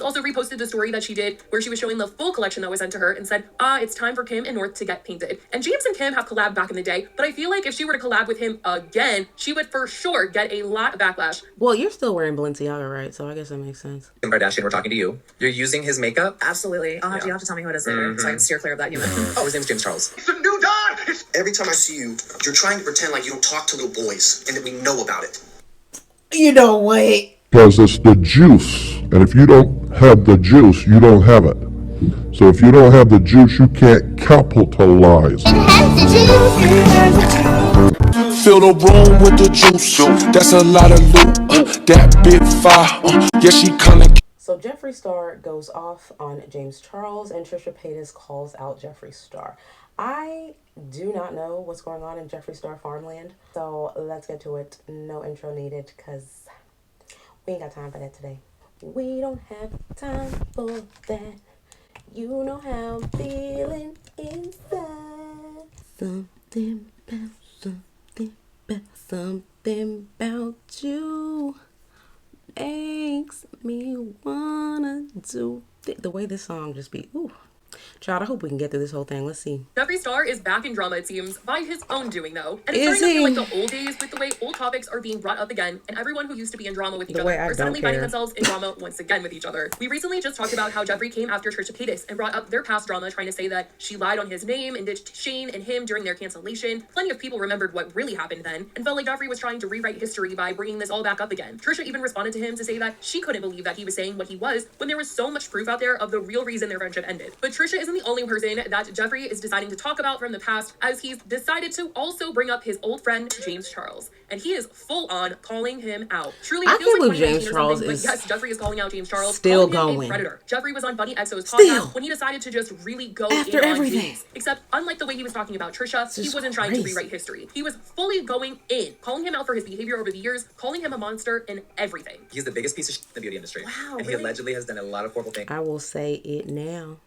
also reposted the story that she did where she was showing the full collection that was sent to her and said, it's time for Kim and North to get painted. And James and Kim have collabed back in the day, but I feel like if she were to collab with him again, she would for sure get a lot of backlash. Well, you're still wearing Balenciaga, right? So I guess that makes sense. Kim Kardashian, we're talking to you. You're using his makeup? Absolutely. You have to tell me who it is later, so I can steer clear of that human. Oh, his name's James Charles. It's a new dawn! Every time I see you, you're trying to pretend like you don't talk to little boys and that we know about it. You know what? Because it's the juice. And if you don't have the juice, you don't have it. So if you don't have the juice, you can't capitalize. Fill the room with the juice. That's a lot of loot. That big fire. Yeah, she kinda. So Jeffree Star goes off on James Charles and Trisha Paytas calls out Jeffree Star. I do not know what's going on in Jeffree Star farmland. So let's get to it. No intro needed because we ain't got time for that today. We don't have time for that. You know how I'm feeling inside. Something about you makes me wanna do the way this song just be. Ooh. Child, I hope we can get through this whole thing. Let's see. Jeffree Star is back in drama, it seems, by his own doing, though. And it's starting to feel like the old days with the way old topics are being brought up again, and everyone who used to be in drama with each other are suddenly finding themselves in drama once again with each other. We recently just talked about how Jeffree came after Trisha Paytas and brought up their past drama, trying to say that she lied on his name and ditched Shane and him during their cancellation. Plenty of people remembered what really happened then, and felt like Jeffree was trying to rewrite history by bringing this all back up again. Trisha even responded to him to say that she couldn't believe that he was saying what he was when there was so much proof out there of the real reason their friendship ended. But Trisha isn't the only person that Jeffree is deciding to talk about from the past, as he's decided to also bring up his old friend James Charles, and he is full on calling him out. Truly, I it feels can't like believe James Charles is yes, Jeffree is calling out James Charles, still calling him going a predator. Jeffree was on Bunny XO's podcast when he decided to just really go after in everything. on James. Except, unlike the way he was talking about Trisha, he wasn't trying to rewrite history. He was fully going in, calling him out for his behavior over the years, calling him a monster and everything. He's the biggest piece of shit in the beauty industry. Wow, and he allegedly has done a lot of horrible things. I will say it now.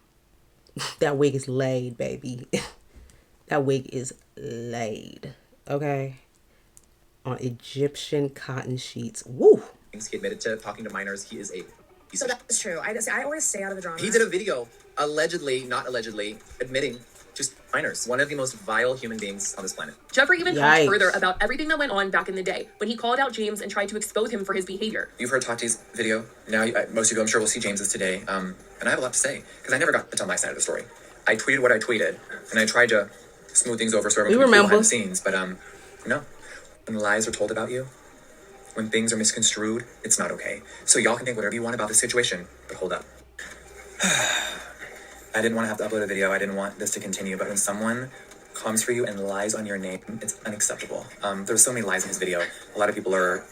That wig is laid, baby. That wig is laid. Okay? On Egyptian cotton sheets. Woo! He admitted to talking to minors. He is a piece of shit. That's true. I always stay out of the drama. He did a video, allegedly, not allegedly, admitting to minors. One of the most vile human beings on this planet. Jeffree even talked further about everything that went on back in the day, when he called out James and tried to expose him for his behavior. You've heard Tati's video. Now, most of you, I'm sure, will see James's today. And I have a lot to say, because I never got to tell my side of the story. I tweeted what I tweeted, and I tried to smooth things over so everyone could be behind the scenes. But, no. When lies are told about you, when things are misconstrued, it's not okay. So y'all can think whatever you want about this situation, but hold up. I didn't want to have to upload a video. I didn't want this to continue. But when someone comes for you and lies on your name, it's unacceptable. There's so many lies in his video. A lot of people are,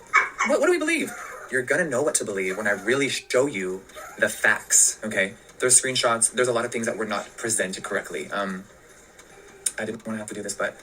what do we believe? You're gonna know what to believe when I really show you the facts, okay? There's screenshots. There's a lot of things that were not presented correctly. I didn't want to have to do this, but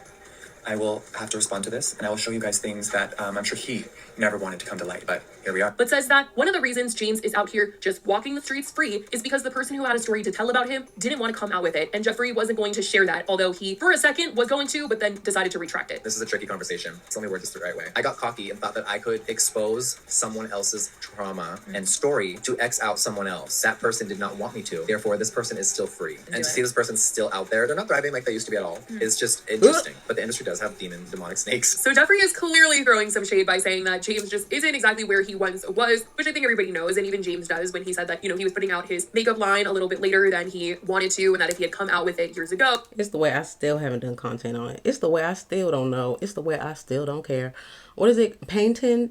I will have to respond to this, and I will show you guys things that I'm sure he never wanted to come to light, but here we are. But says that one of the reasons James is out here just walking the streets free is because the person who had a story to tell about him didn't want to come out with it, and Jeffree wasn't going to share that, although he, for a second, was going to, but then decided to retract it. This is a tricky conversation. It's only word this the right way. I got cocky and thought that I could expose someone else's trauma and story to X out someone else. That person did not want me to. Therefore, this person is still free. And to see this person still out there, they're not thriving like they used to be at all. It's just interesting. But the industry does have demonic snakes. So Jeffree is clearly throwing some shade by saying that James just isn't exactly where he once was, which I think everybody knows, and even James does when he said that, he was putting out his makeup line a little bit later than he wanted to, and that if he had come out with it years ago. It's the way I still haven't done content on it. It's the way I still don't know. It's the way I still don't care. What is it? Painted?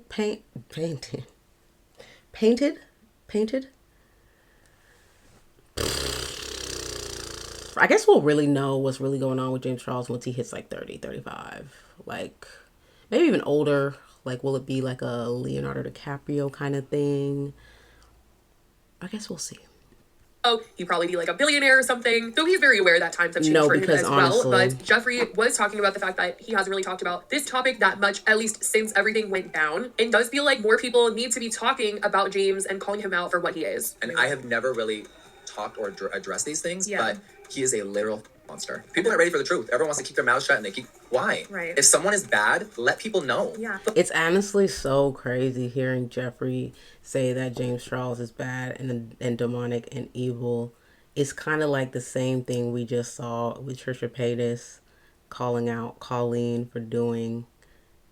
I guess we'll really know what's really going on with James Charles once he hits like 30, 35. Like, maybe even older. Like, will it be like a Leonardo DiCaprio kind of thing? I guess we'll see. Oh, he'd probably be like a billionaire or something. So he's very aware that times have changed for him as well. But Jeffree was talking about the fact that he hasn't really talked about this topic that much, at least since everything went down. And does feel like more people need to be talking about James and calling him out for what he is. And I have never really talk or address these things, but he is a literal monster. People aren't ready for the truth. Everyone wants to keep their mouths shut and they keep, why? Right. If someone is bad, let people know. Yeah. It's honestly so crazy hearing Jeffree say that James Charles is bad and demonic and evil. It's kind of like the same thing we just saw with Trisha Paytas calling out Colleen for doing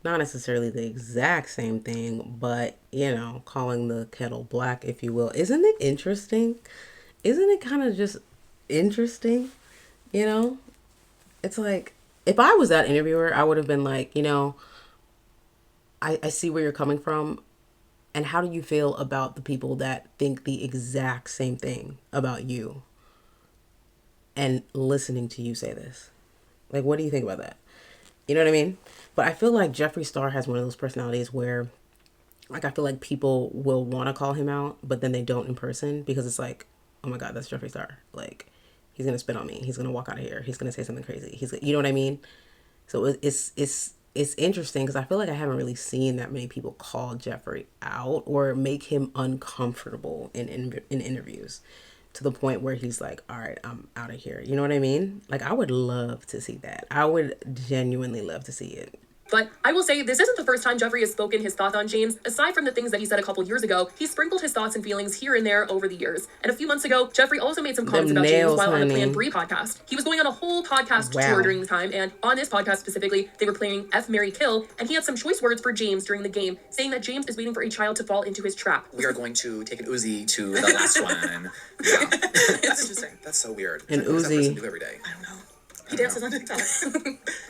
not necessarily the exact same thing, but, you know, calling the kettle black, if you will. Isn't it interesting? Isn't it kind of just interesting? You know? It's like, if I was that interviewer, I would have been like, you know, I see where you're coming from. And how do you feel about the people that think the exact same thing about you? And listening to you say this. Like, what do you think about that? You know what I mean? But I feel like Jeffree Star has one of those personalities where, like, I feel like people will want to call him out, but then they don't in person because it's like, oh my God, that's Jeffree Star. Like, he's going to spit on me. He's going to walk out of here. He's going to say something crazy. You know what I mean? So it's interesting because I feel like I haven't really seen that many people call Jeffree out or make him uncomfortable in interviews to the point where he's like, all right, I'm out of here. You know what I mean? Like, I would love to see that. I would genuinely love to see it. But I will say, this isn't the first time Jeffree has spoken his thoughts on James. Aside from the things that he said a couple years ago, he sprinkled his thoughts and feelings here and there over the years. And a few months ago, Jeffree also made some comments about James while on the Plan 3 podcast. He was going on a whole podcast tour during the time, and on this podcast specifically, they were playing F, Marry, Kill, and he had some choice words for James during the game, saying that James is waiting for a child to fall into his trap. We are going to take an Uzi to the last one. Yeah. That's interesting. That's so weird. An Uzi. What does that person do every day? I don't know. He dances on TikTok.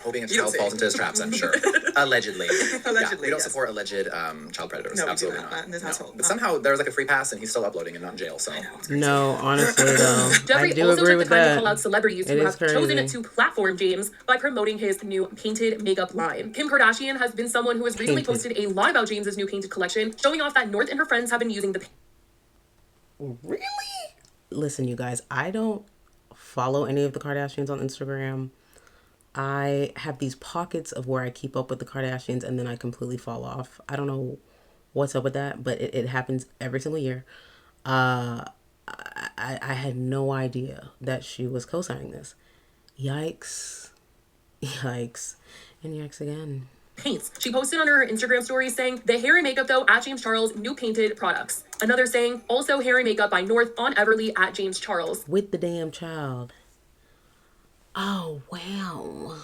Hoping a child falls into his traps, I'm sure. Allegedly. Allegedly, Yeah, we don't yes. support alleged child predators. No, we do Absolutely not. not. In this household. But somehow there's like a free pass and he's still uploading and not in jail, so. No, honestly, though. I Jeffree do also agree took the with time that. to call out celebrities It who is have chosen crazy. to platform James by promoting his new painted makeup line. Kim Kardashian has been someone who has recently posted a lot about James's new painted collection, showing off that North and her friends have been using the Really? Listen, you guys, I don't follow any of the Kardashians on Instagram. I have these pockets of where I keep up with the Kardashians and then I completely fall off. I don't know what's up with that, but it happens every single year. I had no idea that she was co-signing this. Yikes. Yikes. And yikes again. paints. She posted on her Instagram story saying, the hair and makeup though at James Charles, new painted products. Another saying, also hair and makeup by North on Everly at James Charles. With the damn child. Oh, wow.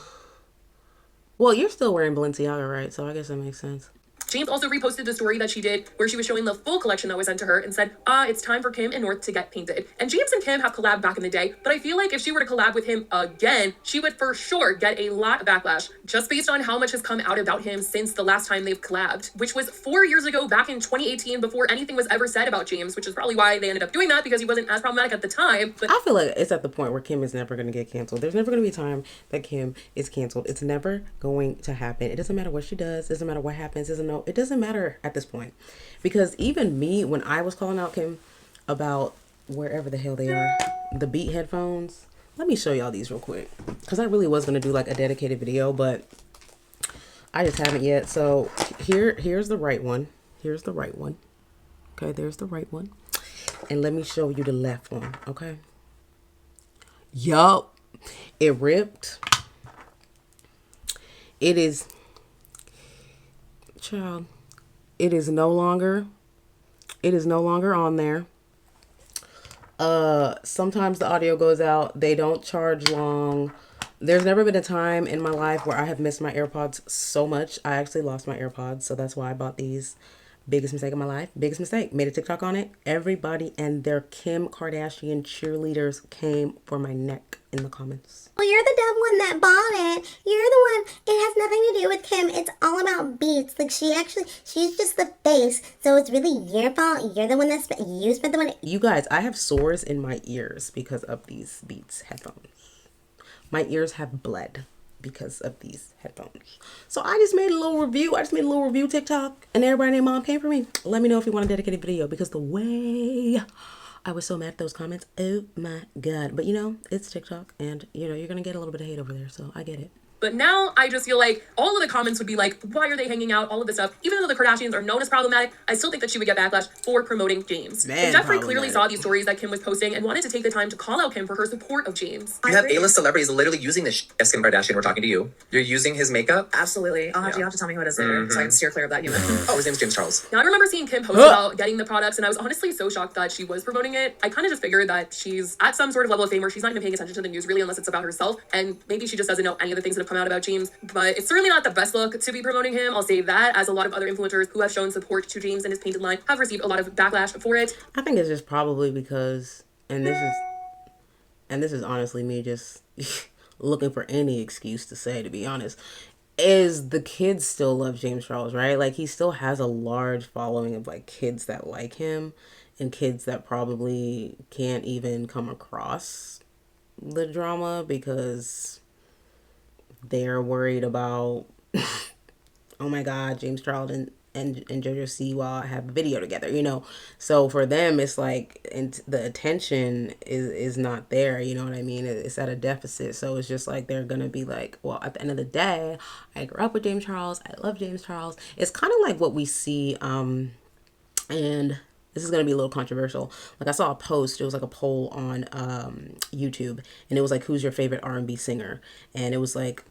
Well, you're still wearing Balenciaga, right? So I guess that makes sense. James also reposted the story that she did where she was showing the full collection that was sent to her and said, it's time for Kim and North to get painted. And James and Kim have collabed back in the day, but I feel like if she were to collab with him again, she would for sure get a lot of backlash just based on how much has come out about him since the last time they've collabed, which was 4 years ago back in 2018 before anything was ever said about James, which is probably why they ended up doing that because he wasn't as problematic at the time. But I feel like it's at the point where Kim is never going to get canceled. There's never going to be a time that Kim is canceled. It's never going to happen. It doesn't matter what she does. It doesn't matter what happens. It doesn't matter at this point. Because even me, when I was calling out Kim about wherever the hell they are, the Beat headphones, let me show y'all these real quick. Because I really was going to do like a dedicated video, but I just haven't yet. So here's the right one. Here's the right one. Okay, there's the right one. And let me show you the left one, okay? Yup. It ripped. It is... Child. It is no longer on there. Sometimes the audio goes out. They don't charge long. There's never been a time in my life where I have missed my AirPods so much. I actually lost my AirPods, so that's why I bought these. Biggest mistake of my life. Biggest mistake. Made a TikTok on it. Everybody and their Kim Kardashian cheerleaders came for my neck in the comments. Well, you're the dumb one that bought it. You're the one. It has nothing to do with Kim. It's all about Beats. Like, she's just the face. So it's really your fault. You're the one that you spent the money. You guys, I have sores in my ears because of these Beats headphones. My ears have bled because of these headphones. So I just made a little review. I just made a little review TikTok and everybody named Mom came for me. Let me know if you want a dedicated video because the way I was so mad at those comments. Oh my God. But you know, it's TikTok and you know, you're going to get a little bit of hate over there. So I get it. But now I just feel like all of the comments would be like, why are they hanging out? All of this stuff. Even though the Kardashians are known as problematic, I still think that she would get backlash for promoting James. And Jeffree clearly saw these stories that Kim was posting and wanted to take the time to call out Kim for her support of James. You have A-list celebrities literally using this Yes, Kim Kardashian, we're talking to you. You're using his makeup? Absolutely. You have to tell me who it is later so I can steer clear of that human. Oh, his name's James Charles. Now, I remember seeing Kim post about getting the products, and I was honestly so shocked that she was promoting it. I kind of just figured that she's at some sort of level of fame where she's not even paying attention to the news really unless it's about herself, and maybe she just doesn't know any of the things that have come out about James. But it's certainly not the best look to be promoting him. I'll say that, as a lot of other influencers who have shown support to James and his painted line have received a lot of backlash for it. I think it's just probably because, and this is honestly me just looking for any excuse to say, to be honest, is the kids still love James Charles, right? Like, he still has a large following of like kids that like him and kids that probably can't even come across the drama because they're worried about oh my god, James Charles and JoJo Siwa have a video together, you know? So for them, it's like, and the attention is not there, you know what I mean? It's at a deficit. So it's just like, they're gonna be like, well, at the end of the day, I grew up with James Charles. I love James Charles. It's kind of like what we see, and this is going to be a little controversial. Like, I saw a post, it was like a poll on YouTube, and it was like, who's your favorite R&B singer? And it was like,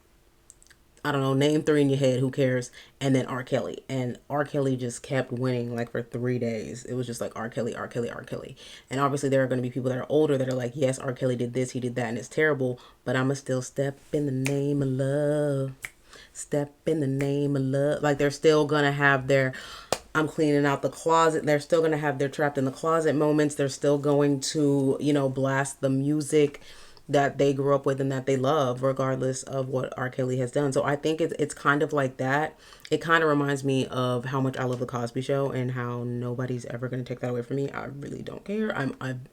I don't know, name 3 in your head, who cares? And then R. Kelly. And R. Kelly just kept winning like for 3 days. It was just like R. Kelly, R. Kelly, R. Kelly. And obviously there are going to be people that are older that are like, yes, R. Kelly did this, he did that, and it's terrible, but I'ma still step in the name of love. Step in the name of love. Like, they're still going to have their, I'm cleaning out the closet. They're still going to have their trapped in the closet moments. They're still going to, you know, blast the music that they grew up with and that they love, regardless of what R. Kelly has done. So I think it's kind of like that. It kind of reminds me of how much I love The Cosby Show and how nobody's ever going to take that away from me. I really don't care.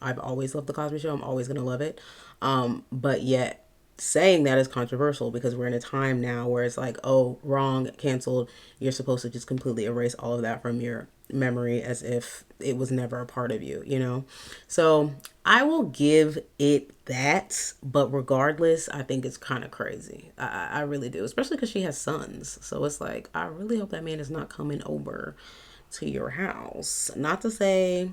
I've always loved The Cosby Show. I'm always going to love it. But yet saying that is controversial because we're in a time now where it's like, oh, wrong, canceled. You're supposed to just completely erase all of that from your memory as if it was never a part of you, you know? So I will give it that, but regardless, I think it's kind of crazy. I really do, especially because she has sons. So it's like, I really hope that man is not coming over to your house. Not to say,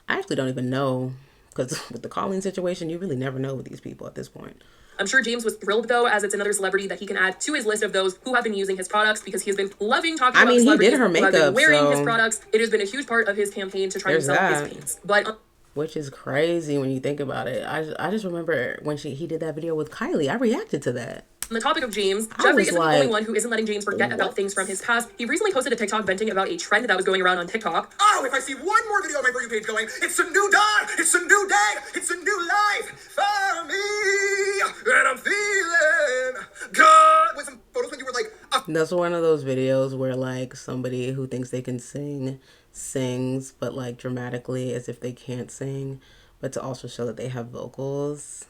I actually don't even know, because with the Colleen situation, you really never know with these people at this point. I'm sure James was thrilled, though, as it's another celebrity that he can add to his list of those who have been using his products, because he has been loving talking about celebrities who have been wearing his products. It has been a huge part of his campaign to try to sell his paints. But which is crazy when you think about it. I just remember when he did that video with Kylie, I reacted to that. On the topic of James, Jeffree isn't the only one who isn't letting James forget about things from his past. He recently posted a TikTok venting about a trend that was going around on TikTok. Oh, if I see one more video on my For You page going, it's a new dawn, it's a new day, it's a new life for me, and I'm feeling good. With some photos when you were like, That's one of those videos where like somebody who thinks they can sing sings, but like dramatically as if they can't sing, but to also show that they have vocals.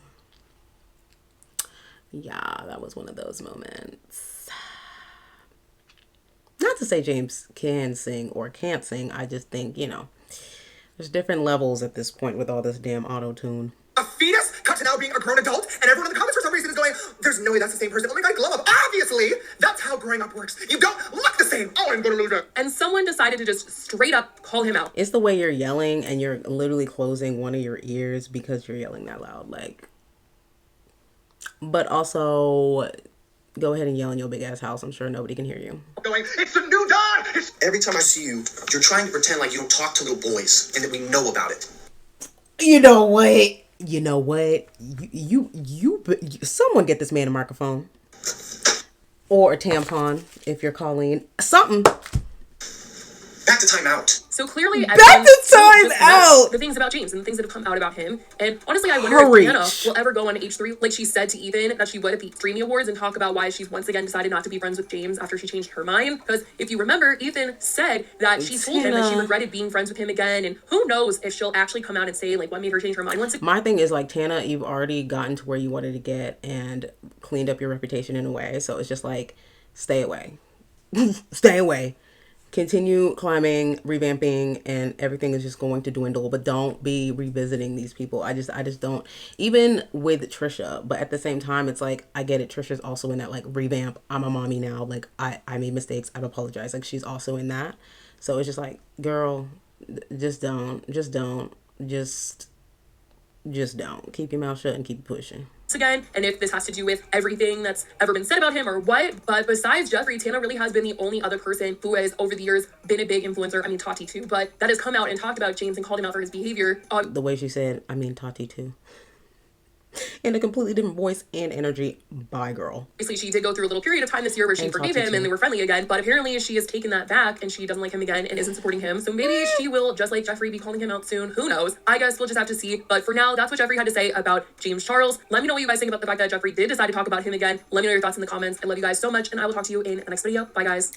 Yeah, that was one of those moments. Not to say James can sing or can't sing. I just think, you know, there's different levels at this point with all this damn auto-tune. a fetus cut to now being a grown adult, and everyone in the comments for some reason is going, there's no way that's the same person. Oh my god, glow up. Obviously, that's how growing up works. You don't look the same. Oh, I'm gonna lose it. And someone decided to just straight up call him out. It's the way you're yelling and you're literally closing one of your ears because you're yelling that loud. Like, but also, go ahead and yell in your big ass house. I'm sure nobody can hear you. Going, it's a new dawn. Every time I see you, you're trying to pretend like you don't talk to little boys and that we know about it. You know what? Someone get this man a microphone. Or a tampon, if you're Colleen. Something. Back to time out. So clearly, back to time out. The things about James and the things that have come out about him. And honestly, I wonder if Brianna will ever go on H3, like she said to Ethan that she would at the Streamy Awards, and talk about why she's once again decided not to be friends with James after she changed her mind. Because if you remember, Ethan said that she told him that she regretted being friends with him again, and who knows if she'll actually come out and say like what made her change her mind. My thing is like, Tana, you've already gotten to where you wanted to get and cleaned up your reputation in a way, so it's just like, stay away. Stay away. continue climbing, revamping, and everything is just going to dwindle. But don't be revisiting these people. I just don't. Even with Trisha, but at the same time, it's like, I get it. Trisha's also in that like revamp. I'm a mommy now. Like I made mistakes. I've apologized. Like she's also in that. So it's just like, girl, just don't. Keep your mouth shut and keep pushing. Again, and if this has to do with everything that's ever been said about him or what, but besides Jeffree, Tana really has been the only other person who has over the years been a big influencer. I mean, Tati too, but that has come out and talked about James and called him out for his behavior. The way she said, I mean, Tati too. In a completely different voice and energy. Bye, girl. Obviously, she did go through a little period of time this year where she forgave him and they were friendly again, but apparently she has taken that back and she doesn't like him again and isn't supporting him. So maybe she will, just like Jeffree, be calling him out soon. Who knows? I guess we'll just have to see. But for now, that's what Jeffree had to say about James Charles. Let me know what you guys think about the fact that Jeffree did decide to talk about him again. Let me know your thoughts in the comments. I love you guys so much, and I will talk to you in the next video. Bye, guys.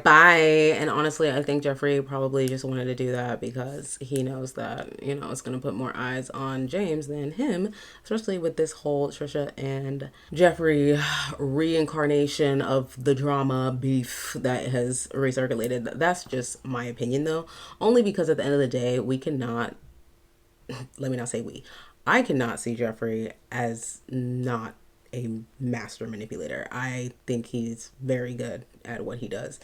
Bye. And honestly, I think Jeffree probably just wanted to do that because he knows that, you know, it's going to put more eyes on James than him, especially with this whole Trisha and Jeffree reincarnation of the drama beef that has recirculated. That's just my opinion, though, only because at the end of the day, we cannot, let me not say we, I cannot see Jeffree as not a master manipulator. I think he's very good at what he does,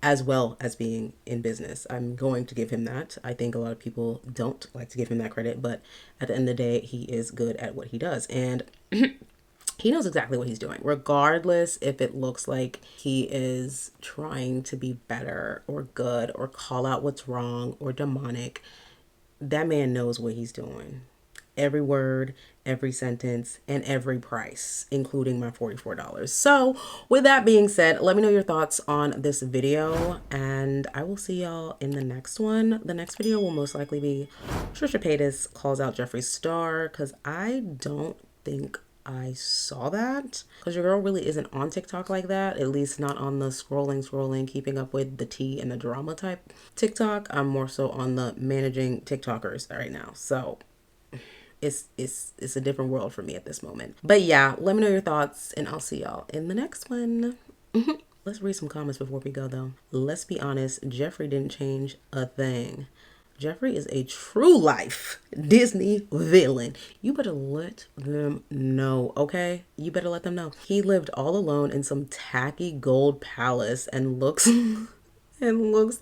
as well as being in business. I'm going to give him that. I think a lot of people don't like to give him that credit, but at the end of the day, he is good at what he does. And he knows exactly what he's doing, regardless if it looks like he is trying to be better or good or call out what's wrong or demonic. That man knows what he's doing. Every word, every sentence, and every price, including my $44. So with that being said, let me know your thoughts on this video, and I will see y'all in the next one. The next video will most likely be Trisha Paytas calls out Jeffree Star, because I don't think I saw that, because your girl really isn't on TikTok like that, at least not on the scrolling, keeping up with the tea and the drama type TikTok. I'm more so on the managing TikTokers right now. So it's a different world for me at this moment. But yeah, let me know your thoughts, and I'll see y'all in the next one. Let's read some comments before we go, though. Let's be honest, Jeffree didn't change a thing. Jeffree is a true life Disney villain. You better let them know, okay? You better let them know. He lived all alone in some tacky gold palace and looks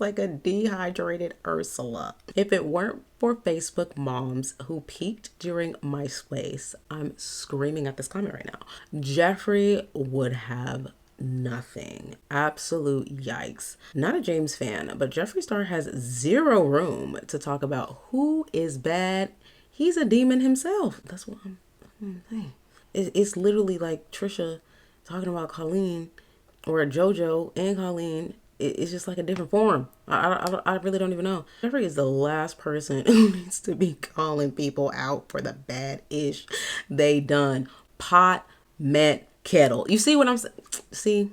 like a dehydrated Ursula. If it weren't for Facebook moms who peaked during MySpace, I'm screaming at this comment right now, Jeffree would have nothing. Absolute yikes. Not a James fan, but Jeffree Star has zero room to talk about who is bad. He's a demon himself. That's what I'm saying. It's literally like Trisha talking about Colleen, or JoJo and Colleen. It's just like a different form. I really don't even know. Jeffree is the last person who needs to be calling people out for the bad ish they done. Pot, met, kettle. You see what I'm saying? See?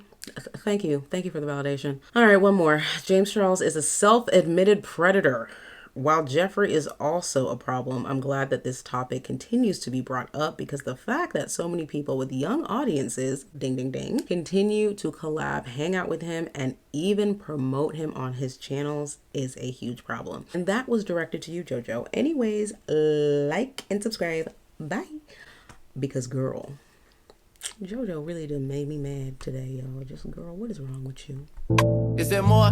Thank you. Thank you for the validation. All right, one more. James Charles is a self-admitted predator. While Jeffree is also a problem, I'm glad that this topic continues to be brought up, because the fact that so many people with young audiences, ding, ding, ding, continue to collab, hang out with him, and even promote him on his channels is a huge problem. And that was directed to you, JoJo. Anyways, like and subscribe. Bye. Because girl, JoJo really done made me mad today, y'all. Just girl, what is wrong with you? Is there more?